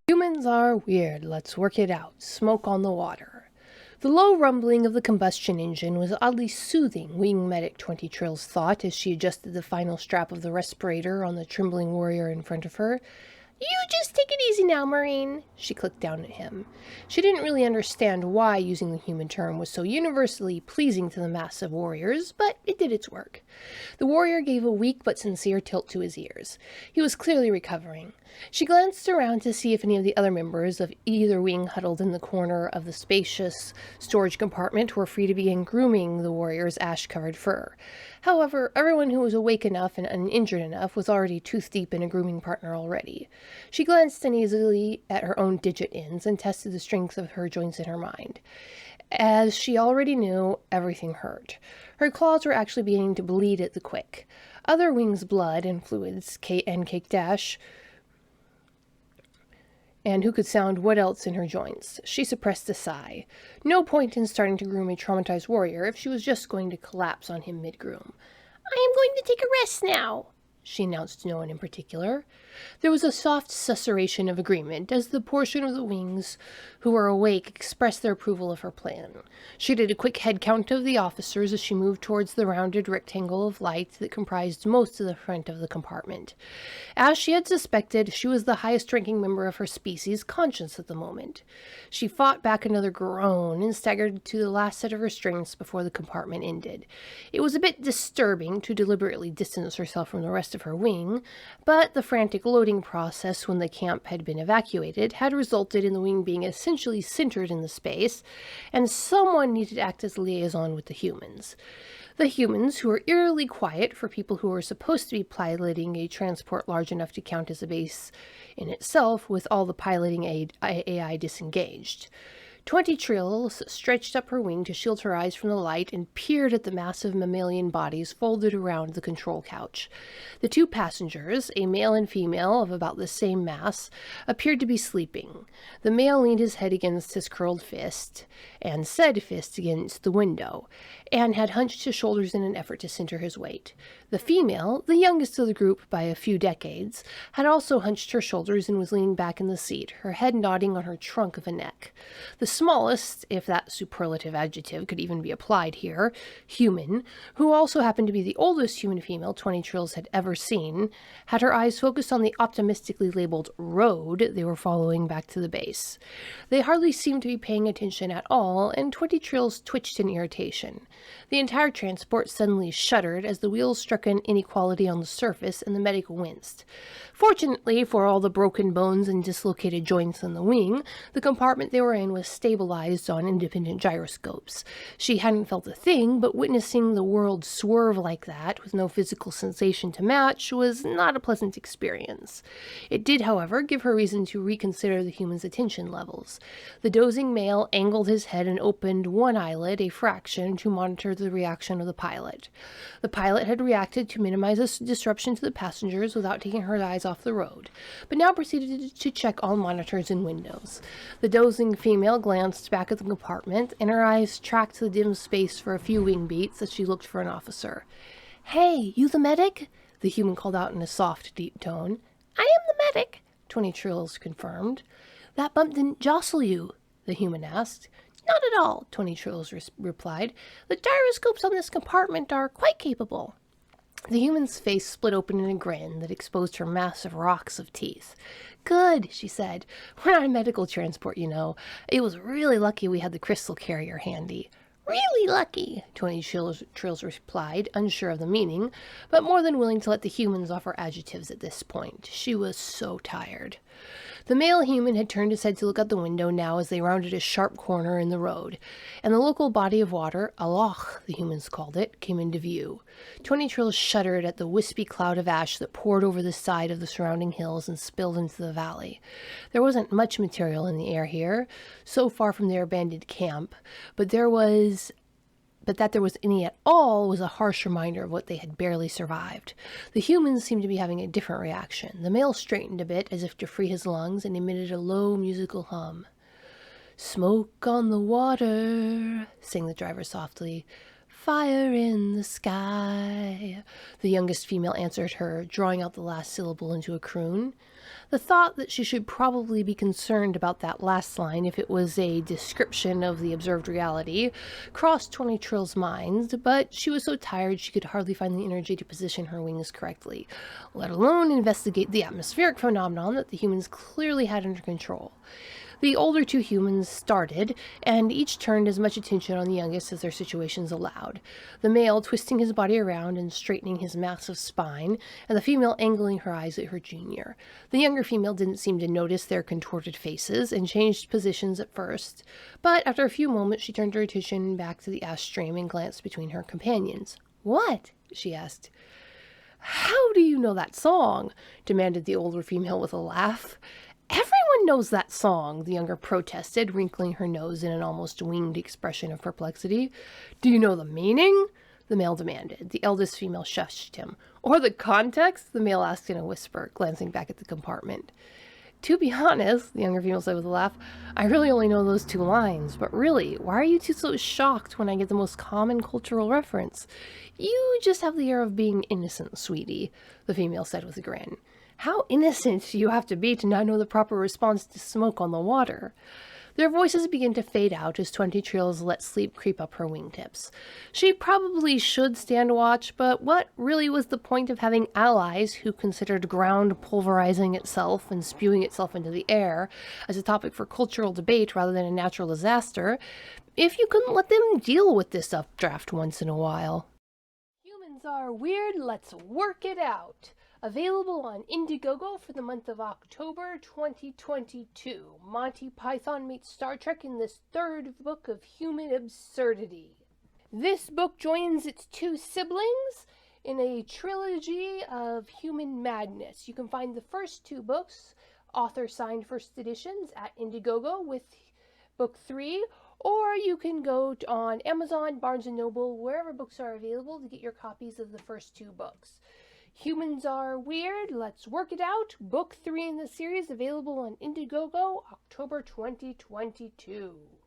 Humans are weird, let's work it out. Smoke on the water. The low rumbling of the combustion engine was oddly soothing, Wing Medic 20 Trills thought as she adjusted the final strap of the respirator on the trembling warrior in front of her. "You just take it easy now, Marine," she clicked down at him. She didn't really understand why using the human term was so universally pleasing to the massive warriors, but it did its work. The warrior gave a weak but sincere tilt to his ears. He was clearly recovering. She glanced around to see if any of the other members of either wing huddled in the corner of the spacious storage compartment were free to begin grooming the warrior's ash-covered fur. However, everyone who was awake enough and uninjured enough was already tooth-deep in a grooming partner already. She glanced uneasily at her own digit ends and tested the strength of her joints in her mind. As she already knew, everything hurt. Her claws were actually beginning to bleed at the quick. Other wings' blood and fluids, and quilx'tch, and who could sound what else in her joints. She suppressed a sigh. No point in starting to groom a traumatized warrior if she was just going to collapse on him mid-groom. "I am going to take a rest now," she announced to no one in particular. There was a soft susurration of agreement as the portion of the wings who were awake expressed their approval of her plan. She did a quick head count of the officers as she moved towards the rounded rectangle of light that comprised most of the front of the compartment. As she had suspected, she was the highest-ranking member of her species conscious at the moment. She fought back another groan and staggered to the last set of restraints before the compartment ended. It was a bit disturbing to deliberately distance herself from the rest of her wing, but the frantic loading process when the camp had been evacuated had resulted in the wing being essentially centered in the space, and someone needed to act as liaison with the humans. The humans, who were eerily quiet for people who were supposed to be piloting a transport large enough to count as a base in itself, with all the piloting AI disengaged. 20 Trills stretched up her wing to shield her eyes from the light and peered at the massive mammalian bodies folded around the control couch. The two passengers, a male and female of about the same mass, appeared to be sleeping. The male leaned his head against his curled fist, and said fist against the window, and had hunched his shoulders in an effort to center his weight. The female, the youngest of the group by a few decades, had also hunched her shoulders and was leaning back in the seat, her head nodding on her trunk of a neck. The smallest, if that superlative adjective could even be applied here, human, who also happened to be the oldest human female 20 Trills had ever seen, had her eyes focused on the optimistically labeled road they were following back to the base. They hardly seemed to be paying attention at all, and 20 Trills twitched in irritation. The entire transport suddenly shuddered as the wheels struck an inequality on the surface, and the medic winced. Fortunately for all the broken bones and dislocated joints in the wing, the compartment they were in was stabilized on independent gyroscopes. She hadn't felt a thing, but witnessing the world swerve like that, with no physical sensation to match, was not a pleasant experience. It did, however, give her reason to reconsider the human's attention levels. The dozing male angled his head and opened one eyelid a fraction to monitor the reaction of the pilot. The pilot had reacted to minimize a disruption to the passengers without taking her eyes off the road, but now proceeded to check all monitors and windows. The dozing female glanced back at the compartment, and her eyes tracked the dim space for a few wing beats as she looked for an officer. "Hey, you the medic?" the human called out in a soft, deep tone. "I am the medic," 20 Trills confirmed. "That bump didn't jostle you?" the human asked. "Not at all," 20 Trills replied. "The gyroscopes on this compartment are quite capable." The human's face split open in a grin that exposed her massive rocks of teeth. "Good," she said. "We're not a medical transport, you know. It was really lucky we had the crystal carrier handy." "Really lucky," 20 Trills replied, unsure of the meaning, but more than willing to let the humans offer adjectives at this point. She was so tired. The male human had turned his head to look out the window now as they rounded a sharp corner in the road, and the local body of water, a loch, the humans called it, came into view. 20 Trills shuddered at the wispy cloud of ash that poured over the side of the surrounding hills and spilled into the valley. There wasn't much material in the air here, so far from their abandoned camp, but that there was any at all was a harsh reminder of what they had barely survived. The humans seemed to be having a different reaction. The male straightened a bit as if to free his lungs and emitted a low musical hum. "Smoke on the water," sang the driver softly. fire in the sky," the youngest female answered her, drawing out the last syllable into a croon. The thought that she should probably be concerned about that last line if it was a description of the observed reality crossed 20 Trill's mind, but she was so tired she could hardly find the energy to position her wings correctly, let alone investigate the atmospheric phenomenon that the humans clearly had under control. The older two humans started, and each turned as much attention on the youngest as their situations allowed, the male twisting his body around and straightening his massive spine, and the female angling her eyes at her junior. The younger female didn't seem to notice their contorted faces and changed positions at first, but after a few moments she turned her attention back to the ash stream and glanced between her companions. "What?" she asked. "How do you know that song?" demanded the older female with a laugh. "Everyone knows that song," the younger protested, wrinkling her nose in an almost winged expression of perplexity. "Do you know the meaning?" the male demanded. The eldest female shushed him. "Or the context?" the male asked in a whisper, glancing back at the compartment. "To be honest," the younger female said with a laugh, "I really only know those 2 lines. But really, why are you two so shocked when I get the most common cultural reference? You just have the air of being innocent, sweetie," the female said with a grin. "How innocent do you have to be to not know the proper response to smoke on the water?" Their voices began to fade out as 20 Trills let sleep creep up her wingtips. She probably should stand watch, but what really was the point of having allies who considered ground pulverizing itself and spewing itself into the air as a topic for cultural debate rather than a natural disaster if you couldn't let them deal with this updraft once in a while? Humans are weird, let's work it out. Available on Indiegogo for the month of October 2022. Monty Python meets Star Trek in this 3rd book of human absurdity. This book joins its 2 siblings in a trilogy of human madness. You can find the first 2 books, author-signed first editions, at Indiegogo with book 3, or you can go on Amazon, Barnes & Noble, wherever books are available to get your copies of the first 2 books. Humans Are Weird, Let's Work It Out, Book 3 in the series, available on Indiegogo, October 2022.